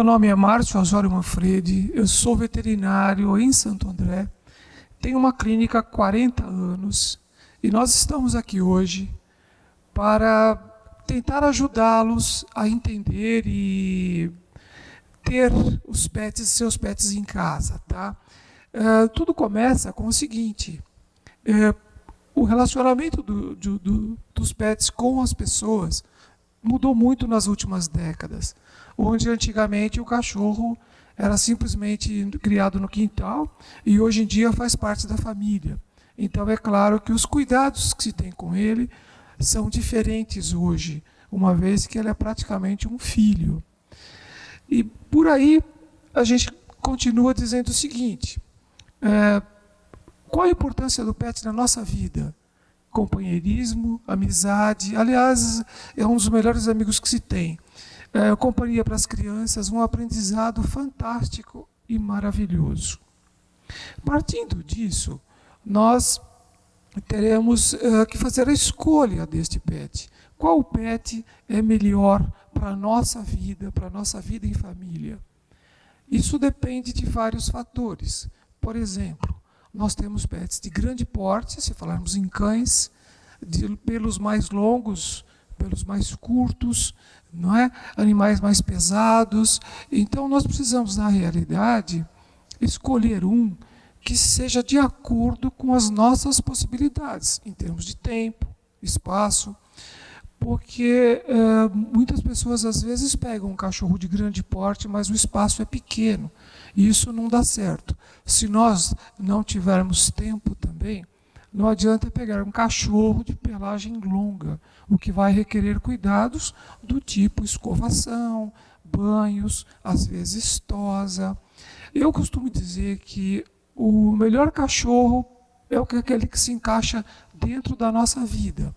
meu nome é Márcio Osório Manfredi, eu sou veterinário em Santo André, tenho uma clínica há 40 anos e nós estamos aqui hoje para tentar ajudá-los a entender e ter seus pets em casa, tá? Tudo começa com o seguinte, o relacionamento dos pets com as pessoas mudou muito nas últimas décadas, onde antigamente o cachorro era simplesmente criado no quintal e hoje em dia faz parte da família. Então é claro que os cuidados que se tem com ele são diferentes hoje, uma vez que ele é praticamente um filho. E por aí a gente continua dizendo o seguinte, qual a importância do pet na nossa vida? Companheirismo, amizade, aliás, é um dos melhores amigos que se tem. Companhia para as crianças, um aprendizado fantástico e maravilhoso. Partindo disso, nós teremos que fazer a escolha deste pet. Qual pet é melhor para a nossa vida em família? Isso depende de vários fatores. Por exemplo, nós temos pets de grande porte, se falarmos em cães, de pelos mais longos, pelos mais curtos, não é? Animais mais pesados. Então nós precisamos, na realidade, escolher um que seja de acordo com as nossas possibilidades, em termos de tempo, espaço, porque muitas pessoas às vezes pegam um cachorro de grande porte, mas o espaço é pequeno, e isso não dá certo. Se nós não tivermos tempo também, não adianta pegar um cachorro de pelagem longa, o que vai requerer cuidados do tipo escovação, banhos, às vezes tosa. Eu costumo dizer que o melhor cachorro é aquele que se encaixa dentro da nossa vida.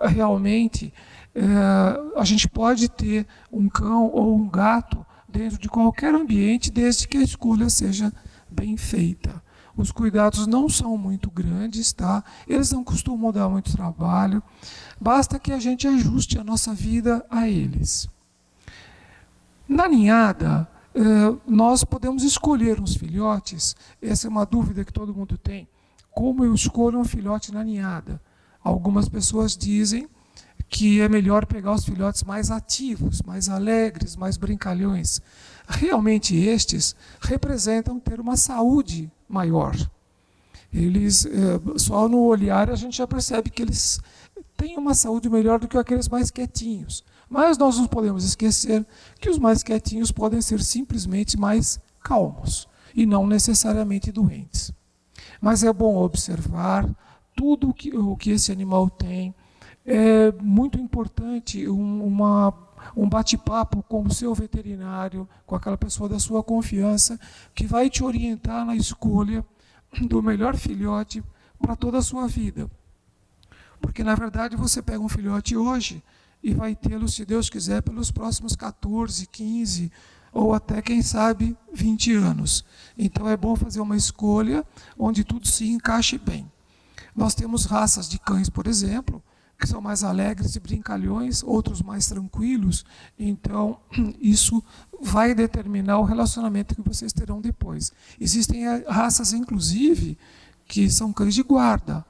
Realmente, a gente pode ter um cão ou um gato dentro de qualquer ambiente, desde que a escolha seja bem feita. Os cuidados não são muito grandes, tá? Eles não costumam dar muito trabalho, basta que a gente ajuste a nossa vida a eles. Na ninhada, nós podemos escolher uns filhotes, essa é uma dúvida que todo mundo tem, como eu escolho um filhote na ninhada? Algumas pessoas dizem que é melhor pegar os filhotes mais ativos, mais alegres, mais brincalhões. Realmente estes representam ter uma saúde maior. Eles, só no olhar a gente já percebe que eles têm uma saúde melhor do que aqueles mais quietinhos. Mas nós não podemos esquecer que os mais quietinhos podem ser simplesmente mais calmos e não necessariamente doentes. Mas é bom observar tudo o que esse animal tem. É muito importante um bate-papo com o seu veterinário, com aquela pessoa da sua confiança, que vai te orientar na escolha do melhor filhote para toda a sua vida. Porque, na verdade, você pega um filhote hoje e vai tê-lo, se Deus quiser, pelos próximos 14, 15 ou até, quem sabe, 20 anos. Então é bom fazer uma escolha onde tudo se encaixe bem. Nós temos raças de cães, por exemplo, que são mais alegres e brincalhões, outros mais tranquilos. Então, isso vai determinar o relacionamento que vocês terão depois. Existem raças, inclusive, que são cães de guarda,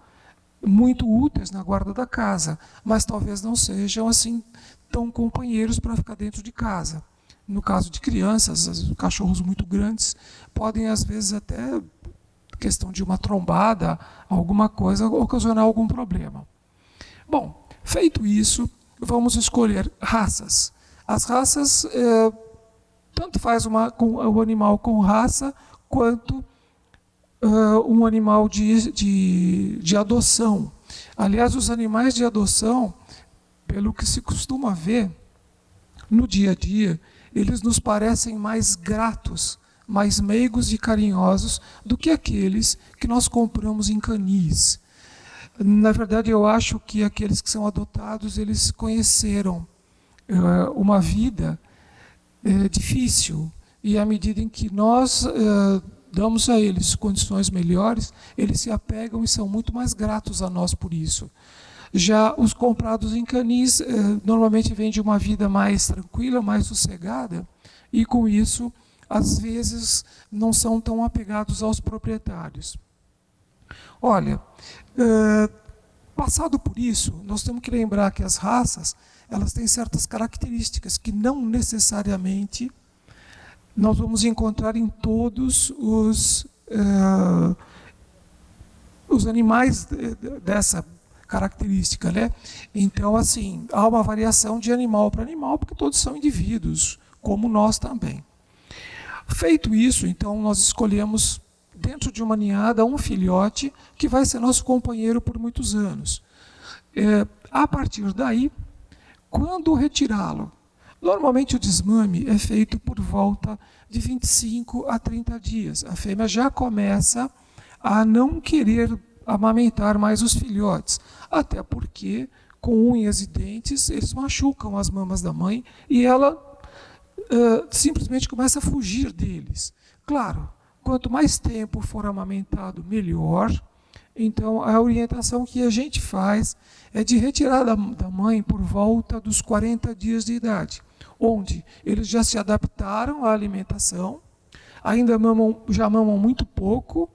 muito úteis na guarda da casa, mas talvez não sejam assim tão companheiros para ficar dentro de casa. No caso de crianças, cachorros muito grandes podem, às vezes, até questão de uma trombada, alguma coisa, ocasionar algum problema. Bom, feito isso, vamos escolher raças. As raças, tanto faz o animal com raça, quanto um animal de adoção. Aliás, os animais de adoção, pelo que se costuma ver no dia a dia, eles nos parecem mais gratos, mais meigos e carinhosos do que aqueles que nós compramos em canis. Na verdade, eu acho que aqueles que são adotados, eles conheceram uma vida difícil, e à medida em que nós damos a eles condições melhores, eles se apegam e são muito mais gratos a nós por isso. Já os comprados em canis normalmente vêm de uma vida mais tranquila, mais sossegada, e com isso, às vezes, não são tão apegados aos proprietários. Olha, passado por isso, nós temos que lembrar que as raças, elas têm certas características que não necessariamente nós vamos encontrar em todos os animais dessa característica, né? Então, assim, há uma variação de animal para animal, porque todos são indivíduos, como nós também. Feito isso, então, nós escolhemos, dentro de uma ninhada, um filhote que vai ser nosso companheiro por muitos anos. A partir daí, quando retirá-lo? Normalmente o desmame é feito por volta de 25 a 30 dias. A fêmea já começa a não querer amamentar mais os filhotes, até porque, com unhas e dentes, eles machucam as mamas da mãe e ela simplesmente começa a fugir deles. Claro, quanto mais tempo for amamentado, melhor. Então, a orientação que a gente faz é de retirar da mãe por volta dos 40 dias de idade, onde eles já se adaptaram à alimentação, ainda já mamam muito pouco,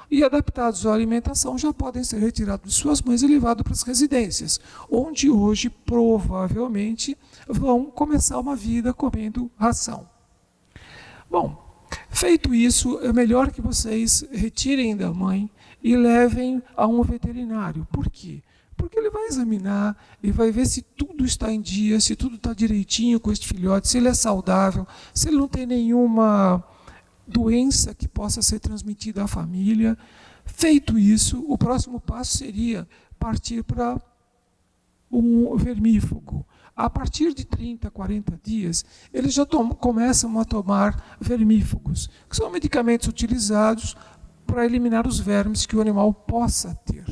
e adaptados à alimentação já podem ser retirados de suas mães e levados para as residências, onde hoje provavelmente vão começar uma vida comendo ração. Bom, feito isso, é melhor que vocês retirem da mãe e levem a um veterinário. Por quê? Porque ele vai examinar e vai ver se tudo está em dia, se tudo está direitinho com este filhote, se ele é saudável, se ele não tem nenhuma doença que possa ser transmitida à família. Feito isso, o próximo passo seria partir para um vermífugo. A partir de 30, 40 dias, eles já começam a tomar vermífugos, que são medicamentos utilizados para eliminar os vermes que o animal possa ter.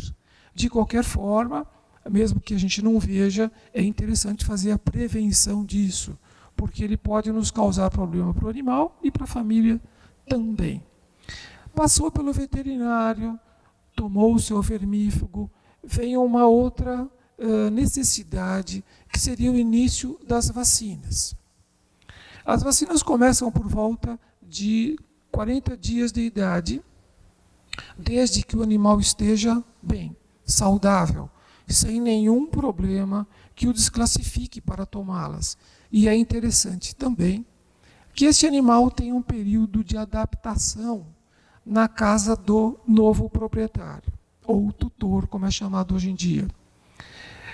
De qualquer forma, mesmo que a gente não veja, é interessante fazer a prevenção disso, porque ele pode nos causar problema para o animal e para a família também. Passou pelo veterinário, tomou o seu vermífugo, vem uma outra necessidade, que seria o início das vacinas. As vacinas começam por volta de 40 dias de idade, desde que o animal esteja bem, saudável, sem nenhum problema que o desclassifique para tomá-las. E é interessante também que esse animal tenha um período de adaptação na casa do novo proprietário, ou tutor, como é chamado hoje em dia.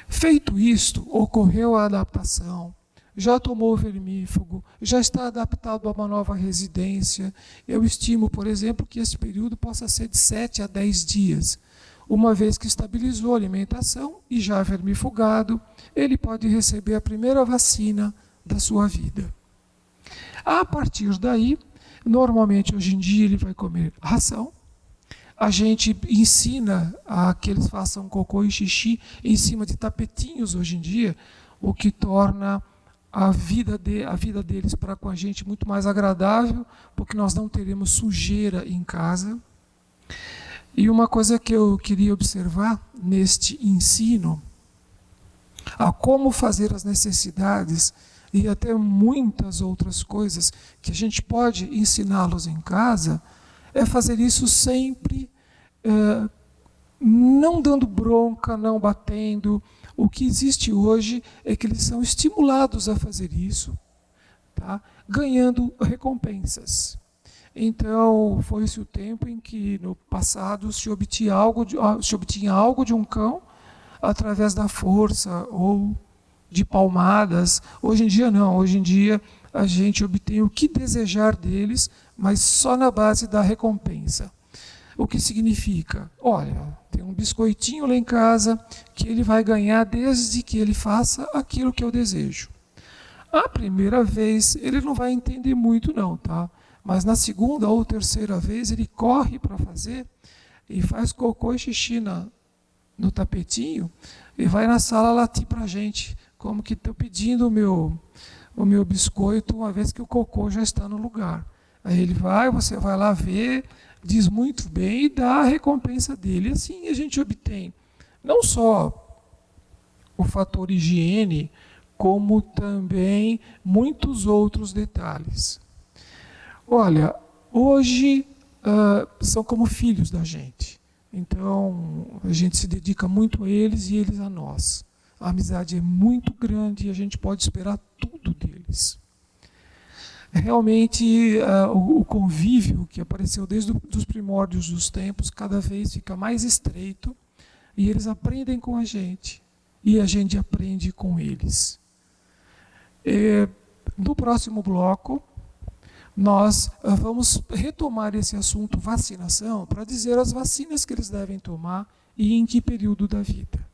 Feito isto, ocorreu a adaptação, já tomou o vermífugo, já está adaptado a uma nova residência. Eu estimo, por exemplo, que esse período possa ser de 7 a 10 dias. Uma vez que estabilizou a alimentação e já vermifugado, ele pode receber a primeira vacina da sua vida. A partir daí, normalmente hoje em dia ele vai comer ração. A gente ensina a que eles façam cocô e xixi em cima de tapetinhos hoje em dia, o que torna a vida deles para com a gente muito mais agradável, porque nós não teremos sujeira em casa. E uma coisa que eu queria observar neste ensino, a como fazer as necessidades e até muitas outras coisas que a gente pode ensiná-los em casa, é fazer isso sempre, não dando bronca, não batendo. O que existe hoje é que eles são estimulados a fazer isso, tá? Ganhando recompensas. Então, foi-se o tempo em que, no passado, se obtinha algo de um cão através da força ou de palmadas. Hoje em dia, não. Hoje em dia, a gente obtém o que desejar deles, mas só na base da recompensa. O que significa? Olha, tem um biscoitinho lá em casa que ele vai ganhar desde que ele faça aquilo que eu desejo. A primeira vez, ele não vai entender muito não, tá? Mas na segunda ou terceira vez, ele corre para fazer e faz cocô e xixi no tapetinho e vai na sala latir para a gente, como que estou pedindo o meu biscoito, uma vez que o cocô já está no lugar. Aí ele vai, você vai lá ver, diz muito bem e dá a recompensa dele. Assim a gente obtém não só o fator higiene, como também muitos outros detalhes. Olha, hoje são como filhos da gente. Então, a gente se dedica muito a eles e eles a nós. A amizade é muito grande e a gente pode esperar tudo deles. Realmente, o convívio que apareceu desde os primórdios dos tempos, cada vez fica mais estreito e eles aprendem com a gente e a gente aprende com eles. No próximo bloco, nós vamos retomar esse assunto vacinação para dizer as vacinas que eles devem tomar e em que período da vida.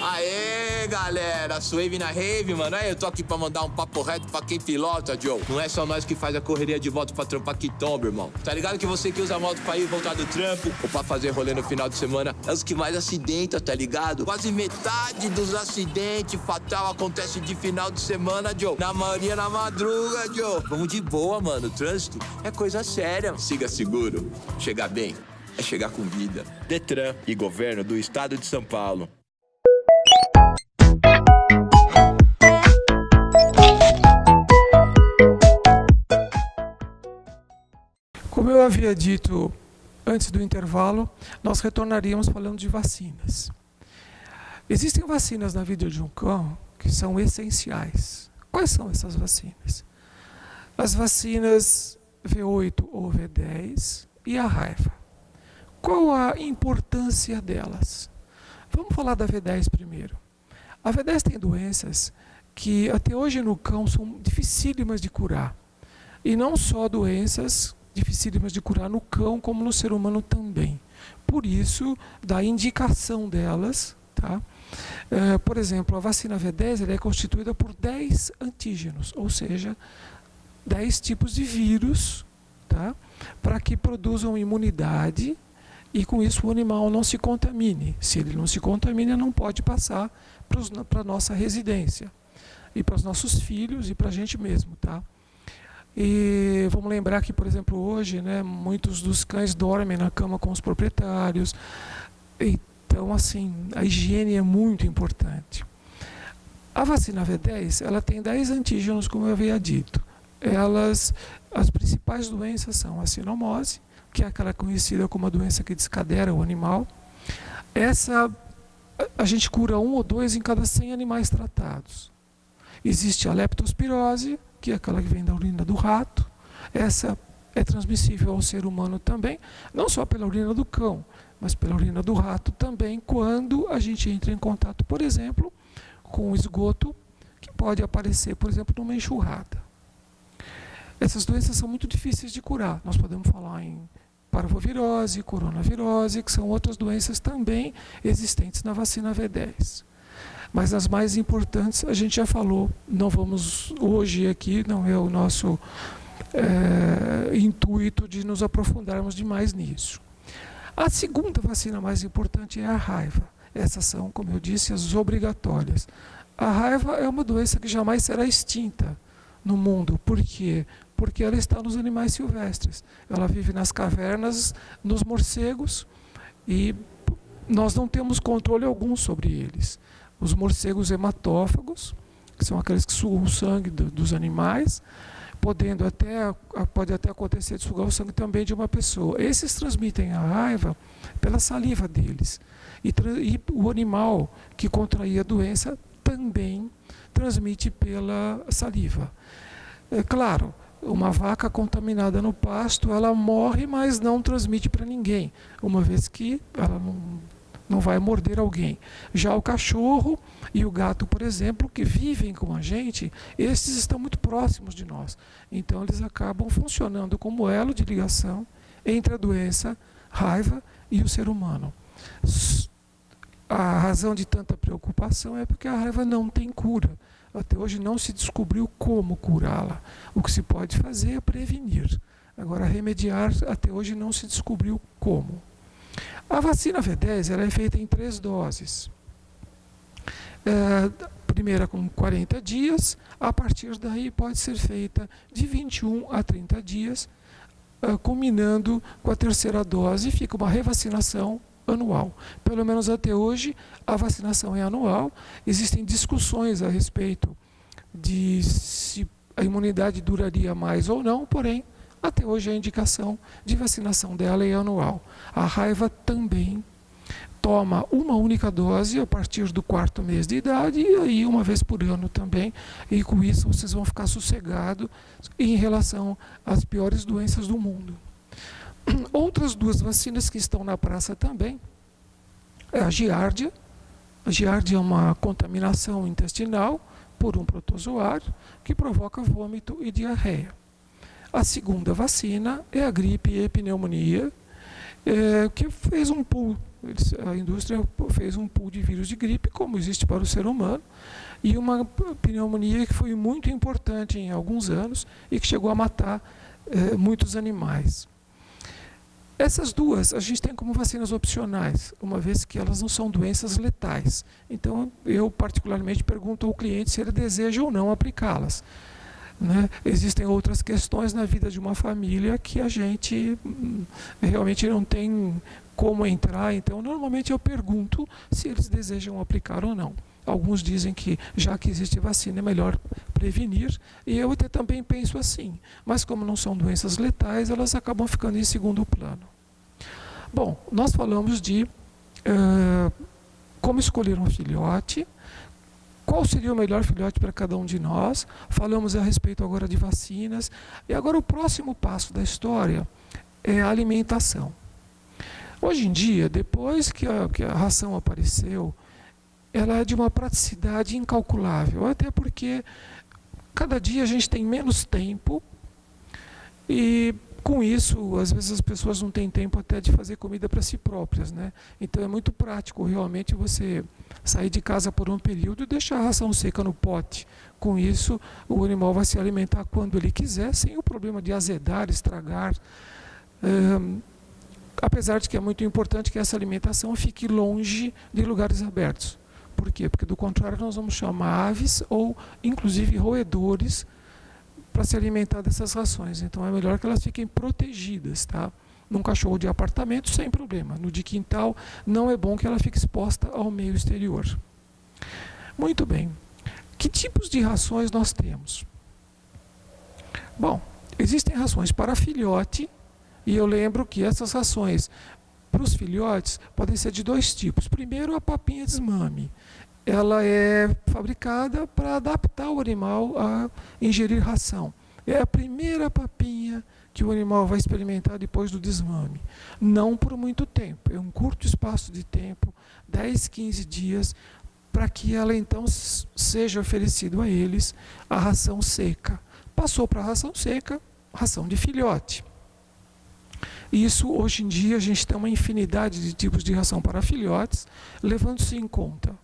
Aê, galera, Suave na rave, mano. Aí eu tô aqui pra mandar um papo reto pra quem pilota, Joe. Não é só nós que faz a correria de volta pra trampar que tomba, irmão. Tá ligado que você que usa a moto pra ir e voltar do trampo ou pra fazer rolê no final de semana é os que mais acidenta, tá ligado? Quase metade dos acidentes fatal acontece de final de semana, Joe. Na maioria na madruga, Joe. Vamos de boa, mano. O trânsito é coisa séria. Siga seguro. Chegar bem é chegar com vida. Detran e Governo do Estado de São Paulo. Como eu havia dito antes do intervalo, nós retornaríamos falando de vacinas. Existem vacinas na vida de um cão que são essenciais. Quais são essas vacinas? As vacinas V8 ou V10 e a raiva. Qual a importância delas? Vamos falar da V10 primeiro. A V10 tem doenças que até hoje no cão são dificílimas de curar. E não só doenças dificílimas de curar no cão, como no ser humano também. Por isso, da indicação delas, tá? Por exemplo, a vacina V10 ela é constituída por 10 antígenos, ou seja, 10 tipos de vírus, tá? Para que produzam imunidade e com isso o animal não se contamine. Se ele não se contamina, não pode passar para a nossa residência e para os nossos filhos e para a gente mesmo, tá? E vamos lembrar que, por exemplo, hoje, né, muitos dos cães dormem na cama com os proprietários. Então, assim, a higiene é muito importante. A vacina V10, ela tem 10 antígenos, como eu havia dito. As principais doenças são a sinomose, que é aquela conhecida como a doença que descadera o animal. Essa, a gente cura 1 ou 2 em cada 100 animais tratados. Existe a leptospirose, que é aquela que vem da urina do rato. Essa é transmissível ao ser humano também, não só pela urina do cão, mas pela urina do rato também, quando a gente entra em contato, por exemplo, com o esgoto, que pode aparecer, por exemplo, numa enxurrada. Essas doenças são muito difíceis de curar. Nós podemos falar em parvovirose, coronavirose, que são outras doenças também existentes na vacina V10. Mas as mais importantes a gente já falou, não vamos hoje aqui, não é o nosso intuito de nos aprofundarmos demais nisso. A segunda vacina mais importante é a raiva. Essas são, como eu disse, as obrigatórias. A raiva é uma doença que jamais será extinta no mundo. Por quê? Porque ela está nos animais silvestres. Ela vive nas cavernas, nos morcegos, e nós não temos controle algum sobre eles. Os morcegos hematófagos, que são aqueles que sugam o sangue dos animais, pode até acontecer de sugar o sangue também de uma pessoa. Esses transmitem a raiva pela saliva deles. E o animal que contrair a doença também transmite pela saliva. É claro, uma vaca contaminada no pasto, ela morre, mas não transmite para ninguém, uma vez que ela não vai morder alguém. Já o cachorro e o gato, por exemplo, que vivem com a gente, esses estão muito próximos de nós. Então, eles acabam funcionando como elo de ligação entre a doença, raiva e o ser humano. A razão de tanta preocupação é porque a raiva não tem cura. Até hoje não se descobriu como curá-la. O que se pode fazer é prevenir. Agora, remediar, até hoje não se descobriu como. A vacina V10 ela é feita em 3 doses. Primeira com 40 dias, a partir daí pode ser feita de 21 a 30 dias, culminando com a terceira dose, fica uma revacinação anual. Pelo menos até hoje, a vacinação é anual. Existem discussões a respeito de se a imunidade duraria mais ou não, porém, até hoje a indicação de vacinação dela é anual. A raiva também toma uma única dose a partir do 4º mês de idade e aí uma vez por ano também. E com isso vocês vão ficar sossegados em relação às piores doenças do mundo. Outras 2 vacinas que estão na praça também é a giardia. A giardia é uma contaminação intestinal por um protozoário que provoca vômito e diarreia. A segunda vacina é a gripe e a pneumonia, que fez um pool. A indústria fez um pool de vírus de gripe, como existe para o ser humano, e uma pneumonia que foi muito importante em alguns anos e que chegou a matar muitos animais. Essas 2 a gente tem como vacinas opcionais, uma vez que elas não são doenças letais. Então, eu particularmente pergunto ao cliente se ele deseja ou não aplicá-las. Né? Existem outras questões na vida de uma família que a gente realmente não tem como entrar, então normalmente eu pergunto se eles desejam aplicar ou não. Alguns dizem que já que existe vacina é melhor prevenir, e eu até também penso assim, mas como não são doenças letais, elas acabam ficando em segundo plano. Bom, nós falamos de como escolher um filhote, qual seria o melhor filhote para cada um de nós, falamos a respeito agora de vacinas, e agora o próximo passo da história é a alimentação. Hoje em dia, depois que a ração apareceu, ela é de uma praticidade incalculável, até porque cada dia a gente tem menos tempo e com isso, às vezes as pessoas não têm tempo até de fazer comida para si próprias, né? Então é muito prático realmente você sair de casa por um período e deixar a ração seca no pote. Com isso, o animal vai se alimentar quando ele quiser, sem o problema de azedar, estragar. Apesar de que é muito importante que essa alimentação fique longe de lugares abertos. Por quê? Porque do contrário nós vamos chamar aves ou inclusive roedores para se alimentar dessas rações. Então é melhor que elas fiquem protegidas, tá? Num cachorro de apartamento sem problema. No de quintal não é bom que ela fique exposta ao meio exterior. Muito bem. Que tipos de rações nós temos? Bom, existem rações para filhote. E eu lembro que essas rações para os filhotes podem ser de 2 tipos. Primeiro, a papinha desmame. Ela é fabricada para adaptar o animal a ingerir ração. É a primeira papinha que o animal vai experimentar depois do desmame. Não por muito tempo, é um curto espaço de tempo, 10, 15 dias, para que ela então seja oferecido a eles a ração seca. Passou para a ração seca, ração de filhote. Isso, hoje em dia, a gente tem uma infinidade de tipos de ração para filhotes, levando-se em conta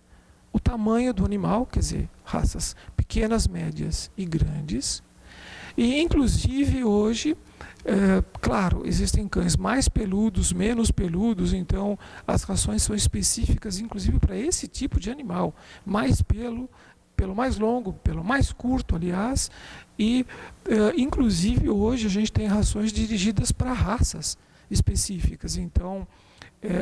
o tamanho do animal, quer dizer, raças pequenas, médias e grandes. E, inclusive, hoje, claro, existem cães mais peludos, menos peludos, então as rações são específicas, inclusive, para esse tipo de animal. Mais pelo mais longo, pelo mais curto, aliás, e inclusive hoje a gente tem rações dirigidas para raças específicas, então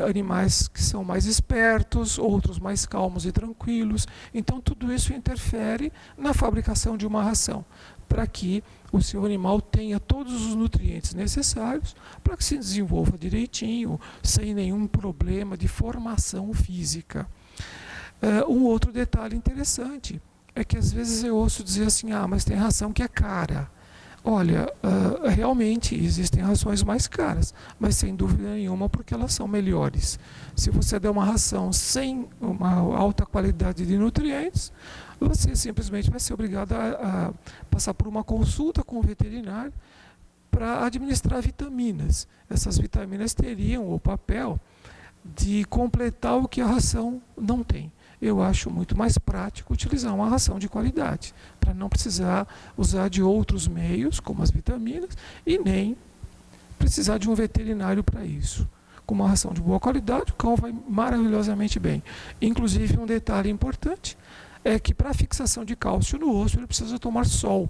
animais que são mais espertos, outros mais calmos e tranquilos, então tudo isso interfere na fabricação de uma ração, para que o seu animal tenha todos os nutrientes necessários para que se desenvolva direitinho, sem nenhum problema de formação física. Um outro detalhe interessante é que às vezes eu ouço dizer assim, mas tem ração que é cara. Olha, realmente existem rações mais caras, mas sem dúvida nenhuma porque elas são melhores. Se você der uma ração sem uma alta qualidade de nutrientes, você simplesmente vai ser obrigado a passar por uma consulta com o veterinário para administrar vitaminas. Essas vitaminas teriam o papel de completar o que a ração não tem. Eu acho muito mais prático utilizar uma ração de qualidade, para não precisar usar de outros meios, como as vitaminas, e nem precisar de um veterinário para isso. Com uma ração de boa qualidade, o cão vai maravilhosamente bem. Inclusive, um detalhe importante é que para a fixação de cálcio no osso, ele precisa tomar sol.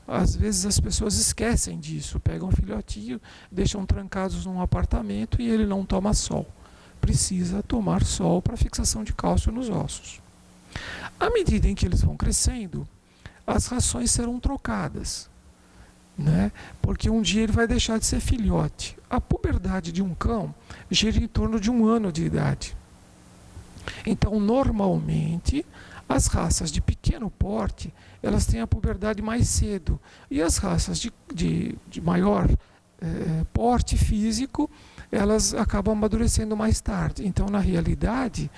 Às vezes as pessoas esquecem disso, pegam um filhotinho, deixam trancados num apartamento e ele não toma sol. precisa tomar sol para fixação de cálcio nos ossos. À medida em que eles vão crescendo, as rações serão trocadas, né? Porque um dia ele vai deixar de ser filhote. A puberdade de um cão gira em torno de 1 ano de idade. Então, normalmente, as raças de pequeno porte, elas têm a puberdade mais cedo. E as raças de maior porte físico, elas acabam amadurecendo mais tarde. Então, na realidade,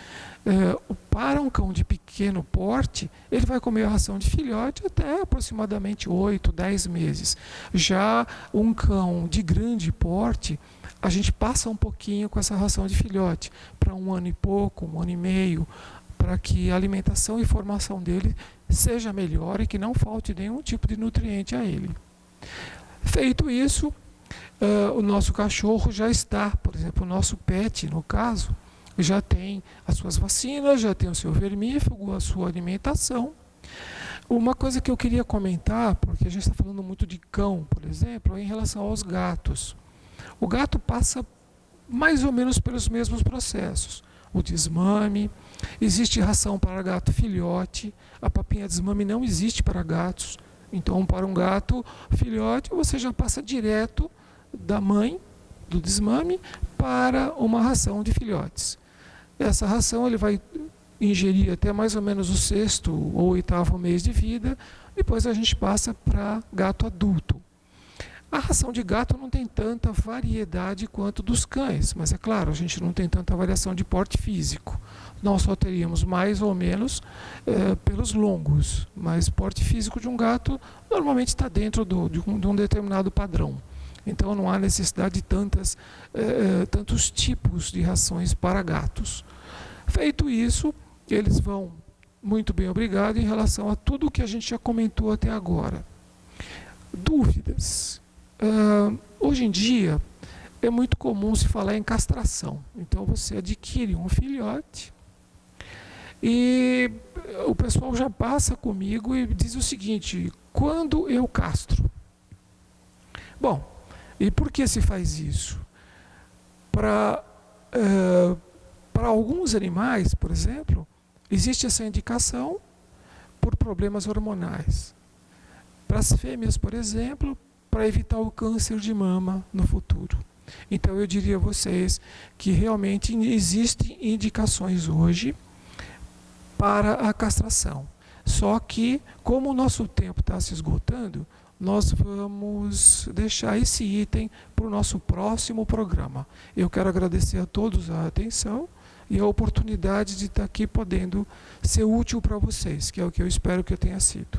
para um cão de pequeno porte, ele vai comer a ração de filhote até aproximadamente 8, 10 meses. Já um cão de grande porte, a gente passa um pouquinho com essa ração de filhote, para 1 ano e pouco, 1 ano e meio, para que a alimentação e formação dele seja melhor e que não falte nenhum tipo de nutriente a ele. Feito isso, o nosso cachorro já está, por exemplo, o nosso pet, no caso, já tem as suas vacinas, já tem o seu vermífugo, a sua alimentação. Uma coisa que eu queria comentar, porque a gente está falando muito de cão, por exemplo, é em relação aos gatos. O gato passa mais ou menos pelos mesmos processos. O desmame, existe ração para gato filhote, a papinha desmame não existe para gatos. Então, para um gato filhote, você já passa direto da mãe, do desmame, para uma ração de filhotes. Essa ração ele vai ingerir até mais ou menos o 6º ou 8º mês de vida, depois a gente passa para gato adulto. A ração de gato não tem tanta variedade quanto dos cães, mas é claro, a gente não tem tanta variação de porte físico. Nós só teríamos mais ou menos pelos longos, mas porte físico de um gato normalmente está dentro de um determinado padrão. Então não há necessidade de tantos tipos de rações para gatos. Feito isso, eles vão muito bem, obrigado, em relação a tudo o que a gente já comentou até agora. Dúvidas? Hoje em dia é muito comum se falar em castração. Então você adquire um filhote e o pessoal já passa comigo e diz o seguinte: quando eu castro? Bom, e por que se faz isso? Para alguns animais, por exemplo, existe essa indicação por problemas hormonais. Para as fêmeas, por exemplo, para evitar o câncer de mama no futuro. Então eu diria a vocês que realmente existem indicações hoje para a castração. Só que, como o nosso tempo está se esgotando, nós vamos deixar esse item para o nosso próximo programa. Eu quero agradecer a todos a atenção e a oportunidade de estar aqui podendo ser útil para vocês, que é o que eu espero que eu tenha sido.